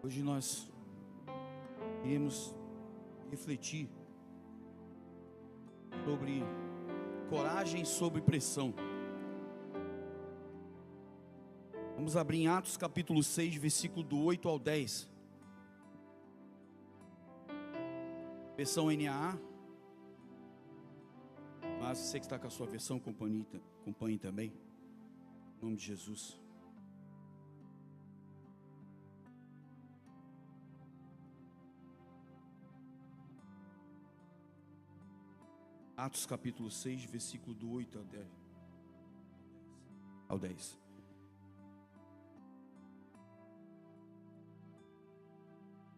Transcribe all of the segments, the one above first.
Hoje nós iremos refletir sobre coragem sob pressão. Vamos abrir em Atos capítulo 6, versículo do 8 ao 10. Versão NAA. Mas você que está com a sua versão, acompanhe também. Em nome de Jesus. Atos capítulo 6, versículo do 8 ao 10.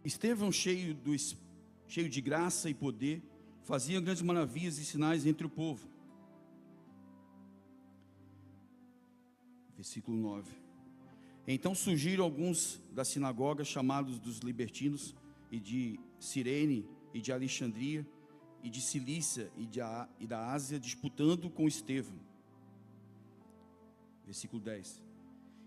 Estevão, cheio de graça e poder, fazia grandes maravilhas e sinais entre o povo. Versículo 9. Então surgiram alguns da sinagoga, chamados dos libertinos, e de Cirene e de Alexandria, e de Cilícia e da Ásia, disputando com Estevão. Versículo 10.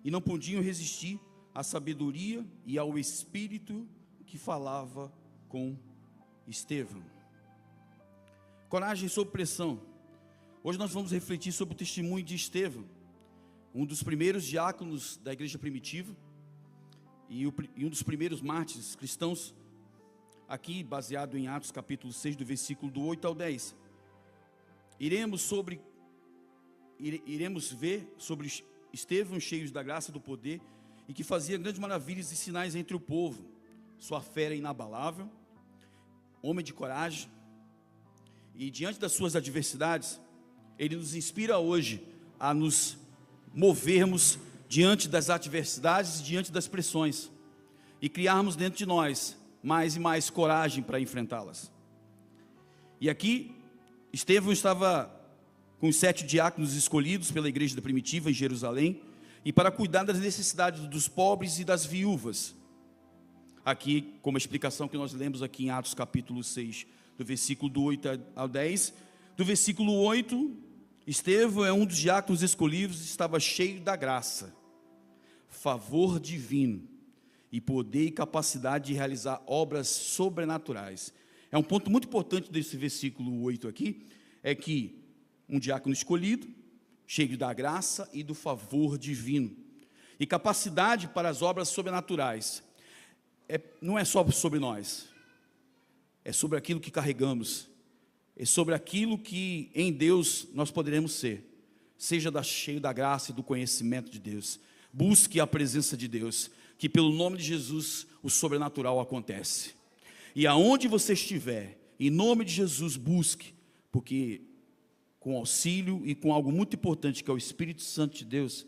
E não podiam resistir à sabedoria e ao Espírito que falava com Estevão. Coragem sob pressão. Hoje nós vamos refletir sobre o testemunho de Estevão, um dos primeiros diáconos da igreja primitiva e um dos primeiros mártires cristãos, aqui baseado em Atos capítulo 6, do versículo do 8 ao 10. Iremos ver sobre Estevão, cheio da graça e do poder, e que fazia grandes maravilhas e sinais entre o povo. Sua fé era inabalável, homem de coragem, e diante das suas adversidades, ele nos inspira hoje a nos movermos diante das adversidades e diante das pressões, e criarmos dentro de nós mais e mais coragem para enfrentá-las. E aqui, Estevão estava com os 7 diáconos escolhidos pela igreja primitiva em Jerusalém, e para cuidar das necessidades dos pobres e das viúvas. Aqui, como a explicação que nós lemos aqui em Atos capítulo 6, do versículo do 8 ao 10, do versículo 8, Estevão é um dos diáconos escolhidos, estava cheio da graça, favor divino, e poder e capacidade de realizar obras sobrenaturais. É um ponto muito importante desse versículo 8 aqui, é que um diácono escolhido, cheio da graça e do favor divino, e capacidade para as obras sobrenaturais. Não é só sobre nós, é sobre aquilo que carregamos, é sobre aquilo que em Deus nós poderemos ser. Seja cheio da graça e do conhecimento de Deus, busque a presença de Deus, que pelo nome de Jesus o sobrenatural acontece. E aonde você estiver, em nome de Jesus, busque, porque com auxílio e com algo muito importante, que é o Espírito Santo de Deus,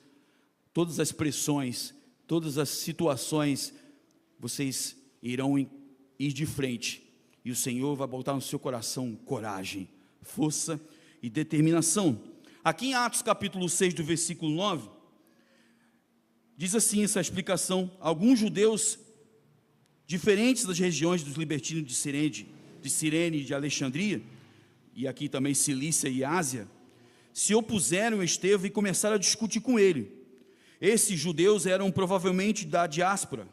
todas as pressões, todas as situações, vocês irão ir de frente, e o Senhor vai botar no seu coração coragem, força e determinação. Aqui em Atos capítulo 6, do versículo 9, diz assim essa explicação: alguns judeus diferentes das regiões dos libertinos de Cirene e de Alexandria, e aqui também Cilícia e Ásia, se opuseram a Estevão e começaram a discutir com ele. Esses judeus eram provavelmente da diáspora,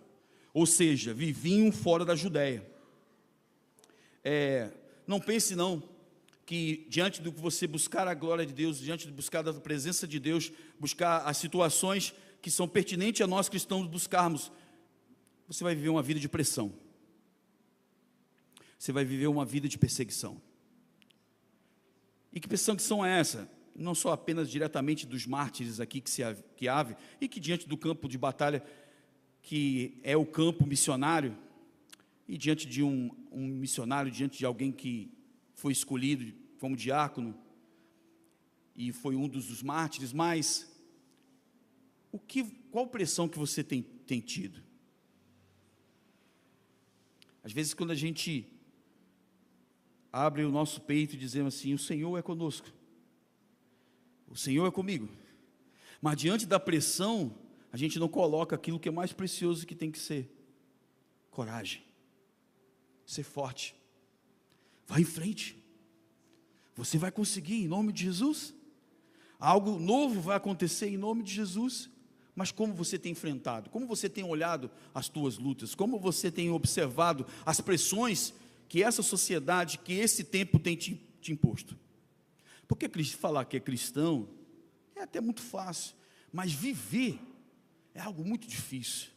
ou seja, viviam fora da Judéia. Não pense não, que diante do que você buscar a glória de Deus, diante de buscar a presença de Deus, buscar as situações que são pertinentes a nós cristãos buscarmos, você vai viver uma vida de pressão, você vai viver uma vida de perseguição. E que perseguição é essa? Não só apenas diretamente dos mártires aqui que houve, e que diante do campo de batalha, que é o campo missionário, e diante de um missionário, diante de alguém que foi escolhido como diácono, e foi um dos mártires, mas qual pressão que você tem tido? Às vezes, quando a gente abre o nosso peito e dizemos assim: o Senhor é conosco, o Senhor é comigo, mas diante da pressão, a gente não coloca aquilo que é mais precioso que tem que ser: coragem, ser forte, vai em frente, você vai conseguir em nome de Jesus. Algo novo vai acontecer em nome de Jesus, Mas como você tem enfrentado? Como você tem olhado as tuas lutas? Como você tem observado as pressões que essa sociedade, que esse tempo tem te imposto? Porque falar que é cristão é até muito fácil, mas viver é algo muito difícil.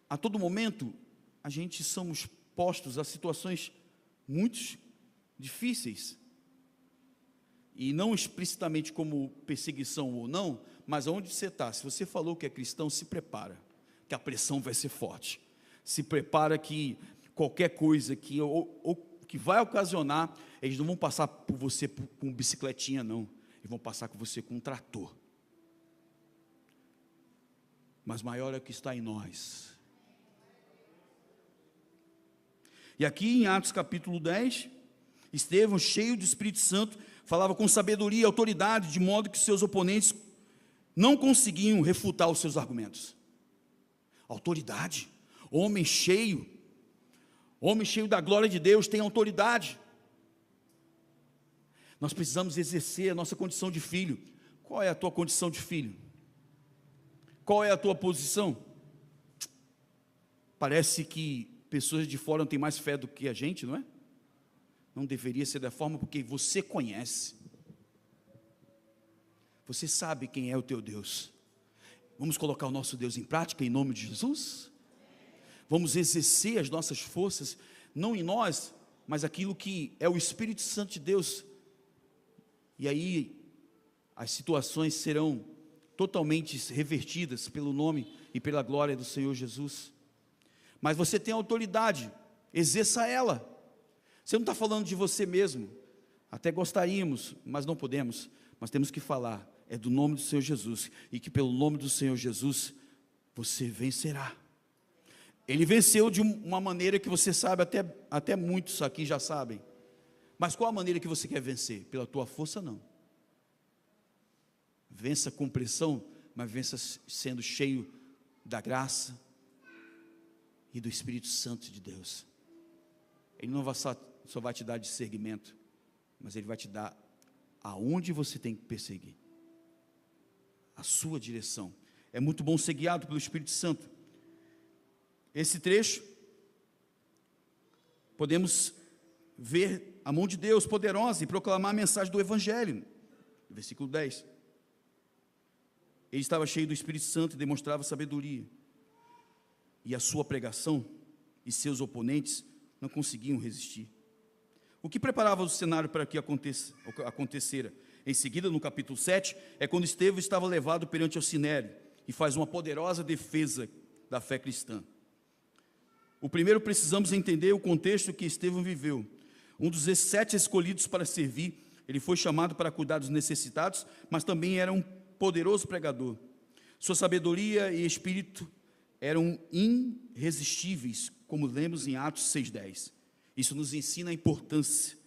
A todo momento, a gente somos postos a situações muito difíceis, e não explicitamente como perseguição ou não, mas onde você está, se você falou que é cristão, se prepara, que a pressão vai ser forte, se prepara que qualquer coisa que vai ocasionar, eles não vão passar por você com bicicletinha não, eles vão passar com você com um trator, mas maior é o que está em nós. E aqui em Atos capítulo 10, Estevão, cheio do Espírito Santo, falava com sabedoria e autoridade, de modo que seus oponentes não conseguiam refutar os seus argumentos. Autoridade, homem cheio da glória de Deus, tem autoridade. Nós precisamos exercer a nossa condição de filho. Qual é a tua condição de filho? Qual é a tua posição? Parece que pessoas de fora não têm mais fé do que a gente, não é? Não deveria ser da forma, porque você conhece. Você sabe quem é o teu Deus. Vamos colocar o nosso Deus em prática em nome de Jesus? Vamos exercer as nossas forças, não em nós, mas aquilo que é o Espírito Santo de Deus. E aí, as situações serão totalmente revertidas pelo nome e pela glória do Senhor Jesus. Mas você tem autoridade, exerça ela. Você não está falando de você mesmo, até gostaríamos, mas não podemos, mas temos que falar, é do nome do Senhor Jesus, e que pelo nome do Senhor Jesus, você vencerá. Ele venceu de uma maneira que você sabe, até muitos aqui já sabem, mas qual a maneira que você quer vencer? Pela tua força não, vença com pressão, mas vença sendo cheio da graça e do Espírito Santo de Deus. Ele não só vai te dar discernimento, mas Ele vai te dar aonde você tem que perseguir, a sua direção. É muito bom ser guiado pelo Espírito Santo. Esse trecho, podemos ver a mão de Deus poderosa e proclamar a mensagem do Evangelho. Versículo 10. Ele estava cheio do Espírito Santo e demonstrava sabedoria. E a sua pregação e seus oponentes não conseguiam resistir. O que preparava o cenário para que acontecera? Em seguida, no capítulo 7, é quando Estevão estava levado perante o Sinédrio e faz uma poderosa defesa da fé cristã. O primeiro, precisamos entender o contexto que Estevão viveu. Um dos 7 escolhidos para servir, ele foi chamado para cuidar dos necessitados, mas também era um poderoso pregador. Sua sabedoria e espírito eram irresistíveis, como lemos em Atos 6:10. Isso nos ensina a importância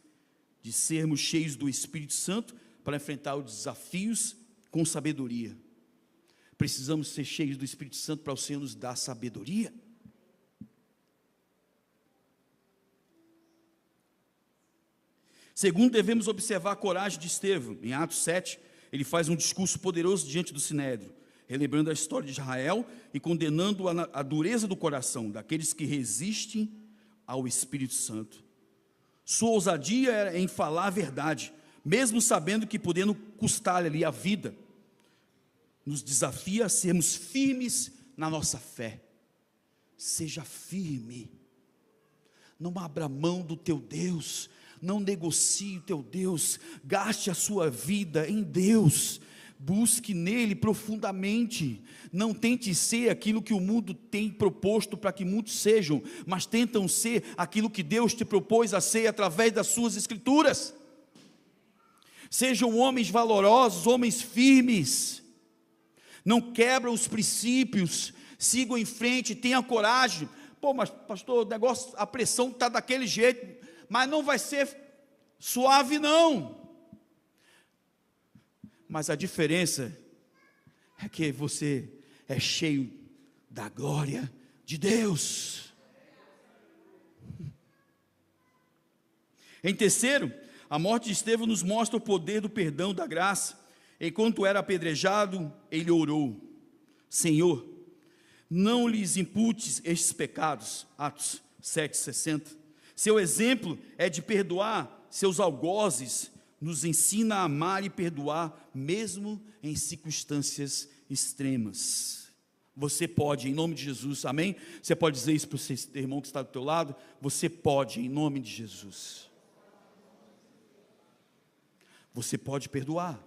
de sermos cheios do Espírito Santo para enfrentar os desafios com sabedoria. Precisamos ser cheios do Espírito Santo para o Senhor nos dar sabedoria. Segundo, devemos observar a coragem de Estevão. Em Atos 7, ele faz um discurso poderoso diante do Sinédrio, relembrando a história de Israel e condenando a dureza do coração daqueles que resistem ao Espírito Santo. Sua ousadia era em falar a verdade, mesmo sabendo que podendo custar-lhe a vida. Nos desafia a sermos firmes na nossa fé. Seja firme, não abra mão do teu Deus, não negocie o teu Deus, gaste a sua vida em Deus, busque nele profundamente, não tente ser aquilo que o mundo tem proposto para que muitos sejam, mas tentam ser aquilo que Deus te propôs a ser através das suas escrituras. Sejam homens valorosos, homens firmes, não quebram os princípios, sigam em frente, tenham coragem. Pô, mas pastor, o negócio, a pressão está daquele jeito, mas não vai ser suave não. Mas a diferença é que você é cheio da glória de Deus. Em terceiro, a morte de Estevão nos mostra o poder do perdão, da graça. Enquanto era apedrejado, ele orou. Senhor, não lhes imputes estes pecados. Atos 7:60. Seu exemplo é de perdoar seus algozes, nos ensina a amar e perdoar, mesmo em circunstâncias extremas. Você pode, em nome de Jesus, amém? Você pode dizer isso para o seu irmão que está do teu lado? Você pode, em nome de Jesus. Você pode perdoar.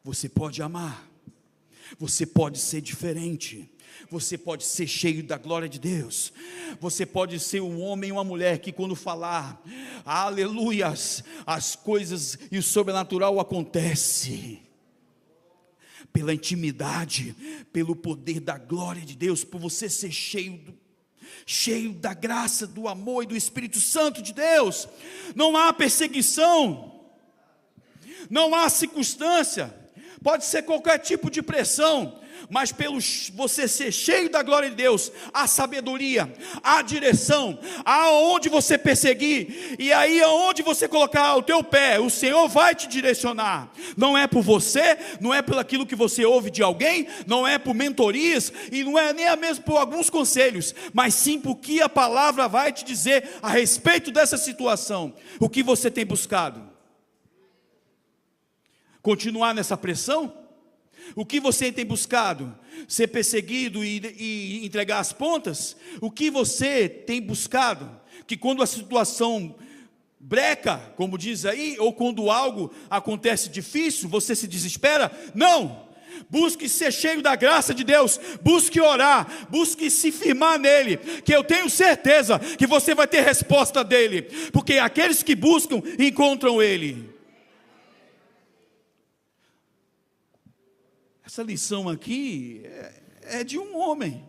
Você pode amar. Você pode ser diferente. Você pode ser cheio da glória de Deus. Você pode ser um homem ou uma mulher que quando falar, aleluias, as coisas e o sobrenatural acontece. Pela intimidade, pelo poder da glória de Deus, por você ser cheio da graça, do amor e do Espírito Santo de Deus. Não há perseguição, não há circunstância, pode ser qualquer tipo de pressão, mas pelo você ser cheio da glória de Deus, há sabedoria, há direção, aonde você perseguir, e aí aonde você colocar o teu pé, o Senhor vai te direcionar. Não é por você, não é pelo aquilo que você ouve de alguém, não é por mentorias, e não é nem mesmo por alguns conselhos, mas sim porque a palavra vai te dizer a respeito dessa situação. O que você tem buscado? Continuar nessa pressão? O que você tem buscado? Ser perseguido e entregar as pontas? O que você tem buscado? Que quando a situação breca, como diz aí, ou quando algo acontece difícil, você se desespera? Não! Busque ser cheio da graça de Deus, busque orar, busque se firmar nele, que eu tenho certeza que você vai ter resposta dele, porque aqueles que buscam, encontram ele. Essa lição aqui é de um homem.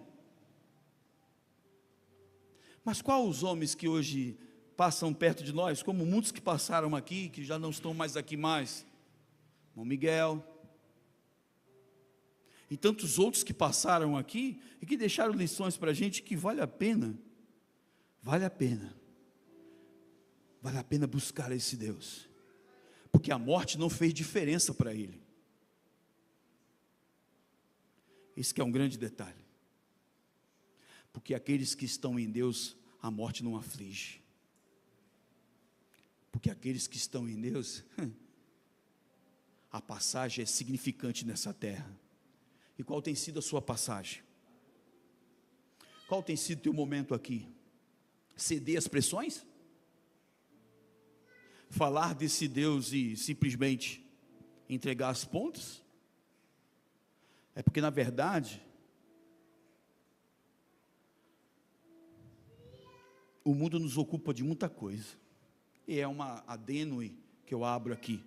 Mas quais os homens que hoje passam perto de nós, como muitos que passaram aqui, que já não estão mais aqui mais? Irmão Miguel. E tantos outros que passaram aqui, e que deixaram lições para a gente que vale a pena buscar esse Deus. Porque a morte não fez diferença para ele. Esse que é um grande detalhe, porque aqueles que estão em Deus, a morte não aflige, porque aqueles que estão em Deus, a passagem é significante nessa terra. E qual tem sido a sua passagem? Qual tem sido o teu momento aqui? Ceder às pressões? Falar desse Deus e simplesmente entregar as pontas? É porque, na verdade, o mundo nos ocupa de muita coisa. E é uma adênue que eu abro aqui.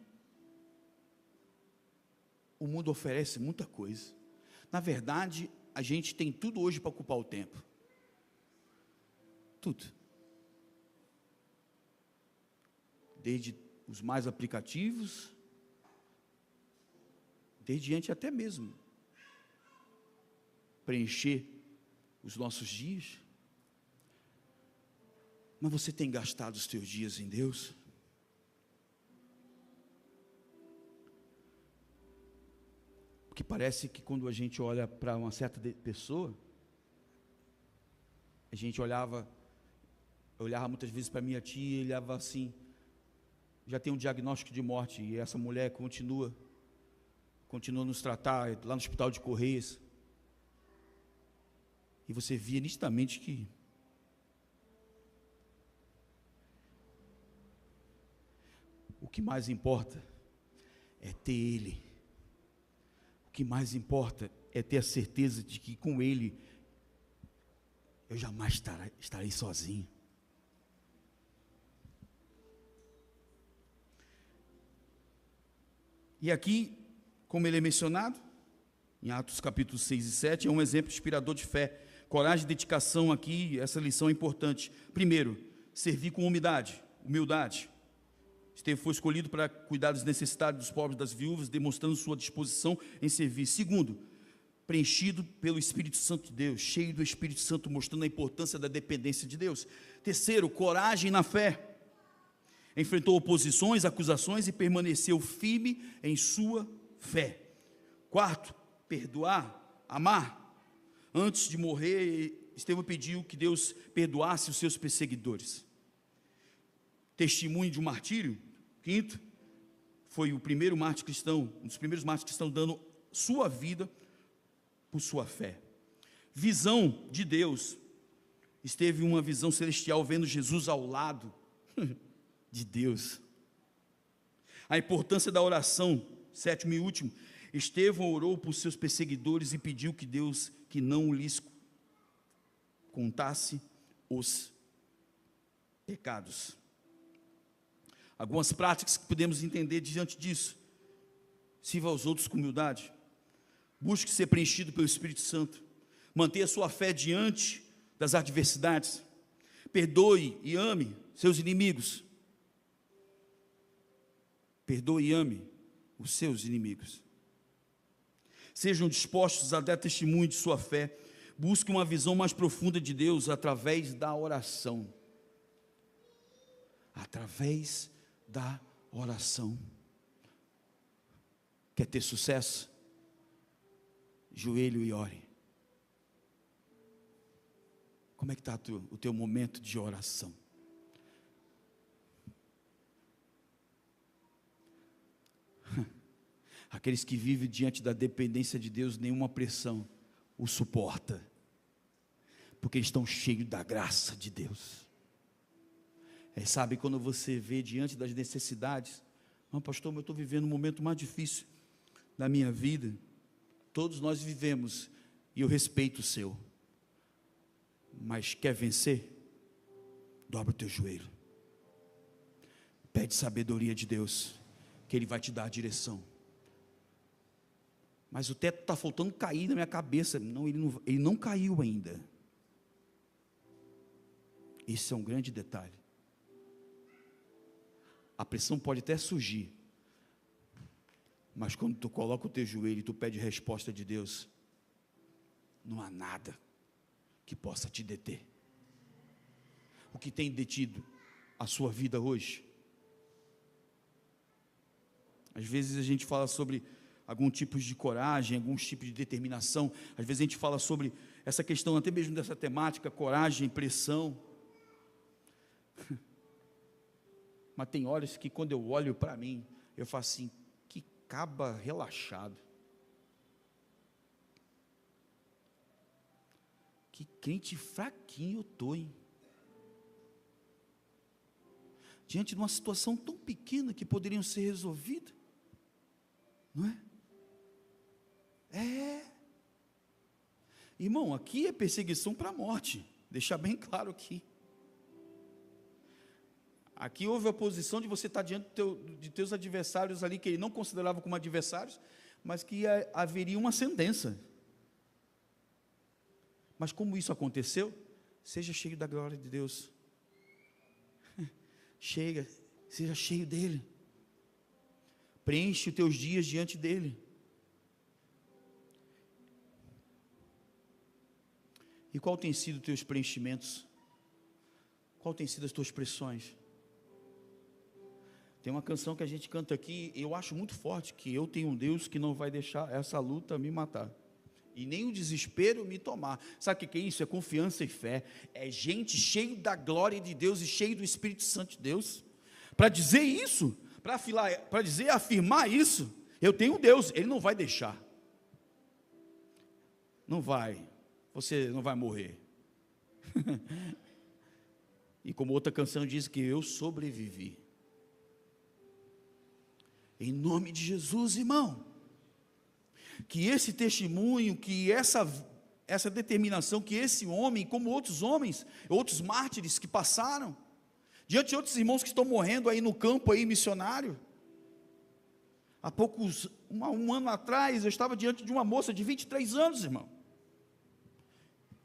O mundo oferece muita coisa. Na verdade, a gente tem tudo hoje para ocupar o tempo. Tudo. Desde os mais aplicativos, desde diante até mesmo preencher os nossos dias. Mas você tem gastado os teus dias em Deus? Porque parece que quando a gente olha para uma certa pessoa, a gente eu olhava muitas vezes para minha tia e olhava assim, já tem um diagnóstico de morte, e essa mulher continua a nos tratar lá no hospital de Correios. E você via nitidamente que o que mais importa é ter Ele. O que mais importa é ter a certeza de que com Ele eu jamais estarei sozinho. E aqui, como ele é mencionado, em Atos capítulo 6 e 7, é um exemplo inspirador de fé. Coragem e dedicação aqui, essa lição é importante. Primeiro, servir com humildade. Estevão foi escolhido para cuidar dos necessitados, dos pobres, das viúvas, demonstrando sua disposição em servir. Segundo, preenchido pelo Espírito Santo de Deus, cheio do Espírito Santo, mostrando a importância da dependência de Deus. Terceiro, coragem na fé. Enfrentou oposições, acusações e permaneceu firme em sua fé. Quarto, perdoar, amar. Antes de morrer, Estevão pediu que Deus perdoasse os seus perseguidores. Testemunho de um martírio. Quinto, foi o primeiro mártir cristão, um dos primeiros mártires cristãos dando sua vida por sua fé. Visão de Deus. Esteve uma visão celestial vendo Jesus ao lado de Deus. A importância da oração. Sétimo e último, Estevão orou por seus perseguidores e pediu que Deus que não lhes contasse os pecados. Algumas práticas que podemos entender diante disso. Sirva aos outros com humildade. Busque ser preenchido pelo Espírito Santo. Mantenha sua fé diante das adversidades. Perdoe e ame seus inimigos. Perdoe e ame os seus inimigos. Sejam dispostos a dar testemunho de sua fé. Busque uma visão mais profunda de Deus através da oração. Através da oração. Quer ter sucesso? Joelho e ore. Como é que está o teu momento de oração? Aqueles que vivem diante da dependência de Deus, nenhuma pressão o suporta, porque eles estão cheios da graça de Deus. Sabe, quando você vê diante das necessidades, não, pastor, eu estou vivendo um momento mais difícil da minha vida. Todos nós vivemos, e eu respeito o seu, mas quer vencer? Dobra o teu joelho, pede sabedoria de Deus, que Ele vai te dar a direção. Mas o teto está faltando cair na minha cabeça. Não, ele não caiu ainda. Esse é um grande detalhe. A pressão pode até surgir, mas quando tu coloca o teu joelho e tu pede resposta de Deus, não há nada que possa te deter. O que tem detido a sua vida hoje? Às vezes a gente fala sobre algum tipo de coragem, alguns tipos de determinação. Às vezes a gente fala sobre essa questão, até mesmo dessa temática, coragem, pressão. Mas tem horas que quando eu olho para mim, eu falo assim, que caba relaxado. Que crente fraquinho eu estou, hein? Diante de uma situação tão pequena que poderiam ser resolvida. Não é? Irmão, aqui é perseguição para a morte, deixar bem claro aqui. Aqui houve a posição de você estar diante de teus adversários ali, que ele não considerava como adversários, mas que haveria uma ascendência. Mas como isso aconteceu? Seja cheio da glória de Deus. Seja cheio dele. Preenche os teus dias diante dele. E qual tem sido os teus preenchimentos? Qual tem sido as tuas pressões? Tem uma canção que a gente canta aqui, eu acho muito forte, que eu tenho um Deus que não vai deixar essa luta me matar, e nem o desespero me tomar. Sabe o que é isso? É confiança e fé. É gente cheio da glória de Deus e cheio do Espírito Santo de Deus, para dizer isso, para dizer, afirmar isso. Eu tenho um Deus, Ele não vai deixar. Não vai. Você não vai morrer. E como outra canção diz, que eu sobrevivi. Em nome de Jesus, irmão. Que esse testemunho, que essa determinação, que esse homem, como outros homens, outros mártires que passaram, diante de outros irmãos que estão morrendo aí no campo aí missionário. Há um ano atrás, eu estava diante de uma moça de 23 anos, irmão.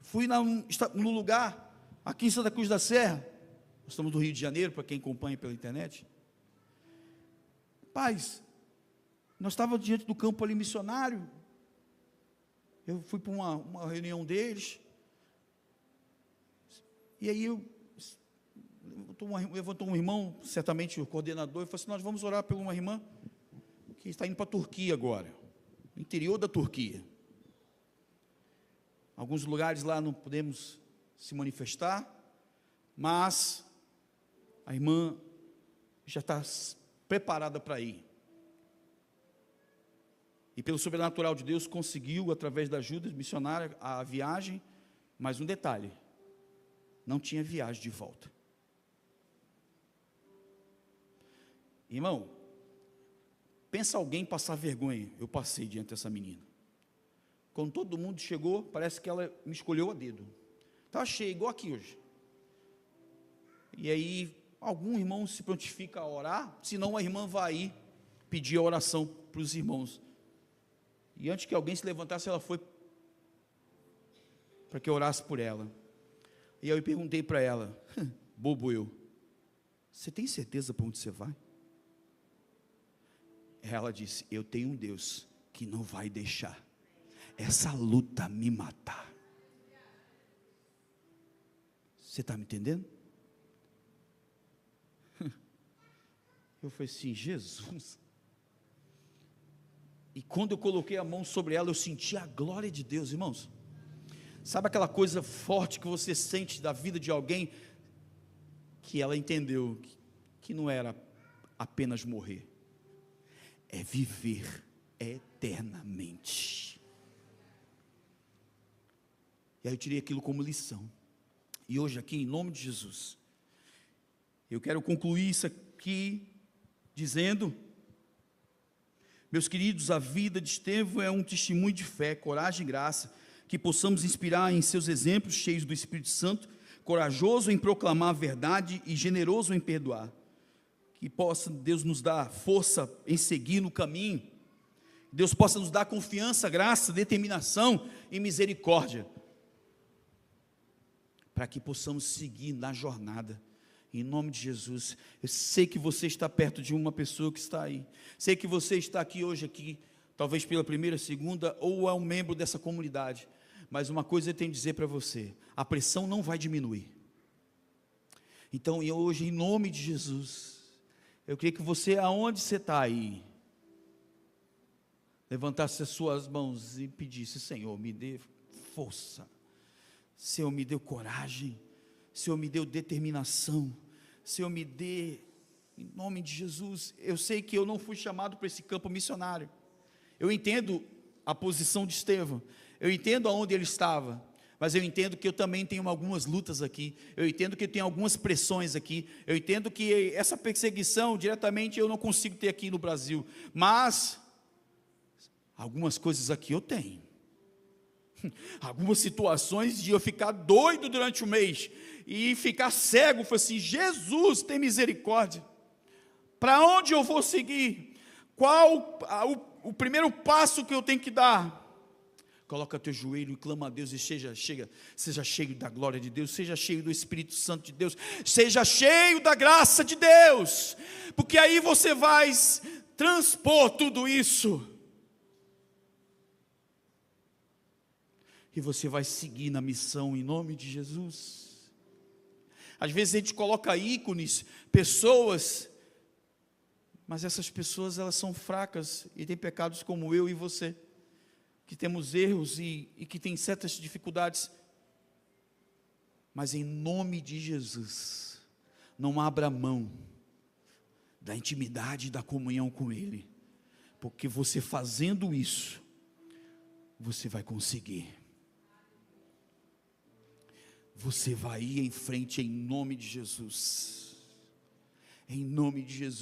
Fui no lugar, aqui em Santa Cruz da Serra, nós estamos do Rio de Janeiro, para quem acompanha pela internet. Paz, nós estávamos diante do campo ali missionário, eu fui para uma reunião deles, e aí levantou um irmão, certamente o coordenador, e falou assim, nós vamos orar por uma irmã, que está indo para a Turquia agora, no interior da Turquia. Alguns lugares lá não podemos se manifestar, mas a irmã já está preparada para ir. E pelo sobrenatural de Deus conseguiu, através da ajuda missionária, a viagem. Mas um detalhe, não tinha viagem de volta. Irmão, pensa alguém passar vergonha. Eu passei diante dessa menina. Quando todo mundo chegou, parece que ela me escolheu a dedo. Estava cheio, igual aqui hoje. E aí, algum irmão se prontifica a orar, senão a irmã vai ir pedir a oração para os irmãos. E antes que alguém se levantasse, ela foi para que eu orasse por ela. E aí eu perguntei para ela, bobo eu, você tem certeza para onde você vai? Ela disse, eu tenho um Deus que não vai deixar essa luta me matar. Você está me entendendo? Eu falei assim, Jesus. E quando eu coloquei a mão sobre ela, eu senti a glória de Deus, irmãos. Sabe aquela coisa forte que você sente da vida de alguém, que ela entendeu, que não era apenas morrer, é viver eternamente. E aí eu tirei aquilo como lição. E hoje aqui, em nome de Jesus, eu quero concluir isso aqui, dizendo, meus queridos, a vida de Estevão é um testemunho de fé, coragem e graça, que possamos inspirar em seus exemplos, cheios do Espírito Santo, corajoso em proclamar a verdade e generoso em perdoar. Que possa Deus nos dar força em seguir no caminho, Deus possa nos dar confiança, graça, determinação e misericórdia, para que possamos seguir na jornada, em nome de Jesus. Eu sei que você está perto de uma pessoa que está aí, sei que você está aqui hoje, talvez pela primeira, segunda, ou é um membro dessa comunidade, mas uma coisa eu tenho a dizer para você, a pressão não vai diminuir. Então, hoje, em nome de Jesus, eu queria que você, aonde você está aí, levantasse as suas mãos e pedisse, Senhor, me dê força, Senhor, me deu coragem, Senhor, me deu determinação, Senhor, me dê, em nome de Jesus. Eu sei que eu não fui chamado para esse campo missionário, eu entendo a posição de Estevão, eu entendo aonde ele estava, mas eu entendo que eu também tenho algumas lutas aqui, eu entendo que eu tenho algumas pressões aqui, eu entendo que essa perseguição diretamente eu não consigo ter aqui no Brasil, mas algumas coisas aqui eu tenho. Algumas situações de eu ficar doido durante o mês e ficar cego, foi assim, Jesus, tem misericórdia, para onde eu vou seguir? Qual o primeiro passo que eu tenho que dar? Coloca teu joelho e clama a Deus e seja cheio da glória de Deus, seja cheio do Espírito Santo de Deus, seja cheio da graça de Deus, porque aí você vai transpor tudo isso, e você vai seguir na missão em nome de Jesus. Às vezes a gente coloca ícones, pessoas, mas essas pessoas elas são fracas e têm pecados como eu e você, que temos erros e que tem certas dificuldades, mas em nome de Jesus, não abra mão da intimidade e da comunhão com Ele, porque você fazendo isso, você vai conseguir. Você vai ir em frente em nome de Jesus. Em nome de Jesus.